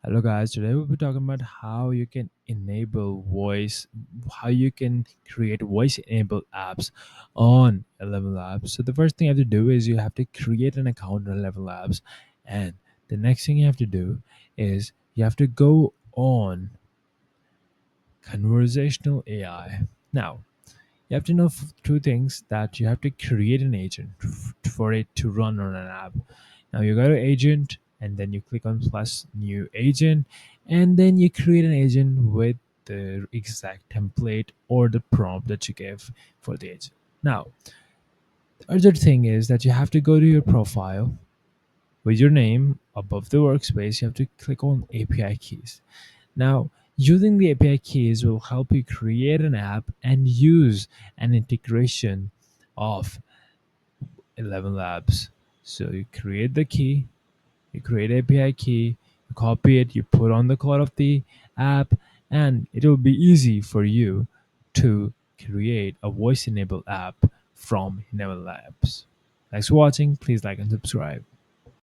Hello guys, today we'll be talking about how you can how you can create voice enabled apps on ElevenLabs. So the first thing you have to do is you have to create an account on ElevenLabs, and the next thing you have to do is you have to go on conversational AI. Now, you have to know two things: that you have to create an agent for it to run on an app. Now you go to agent and then you click on plus new agent, and then you create an agent with the exact template or the prompt that you gave for the agent. Now, the other thing is that you have to go to your profile with your name above the workspace. You have to click on API keys. Now, using the API keys will help you create an app and use an integration of ElevenLabs. So you create the key, you create API key, you copy it, you put on the code of the app, and it will be easy for you to create a voice enabled app from ElevenLabs. Thanks for watching. Please like and subscribe.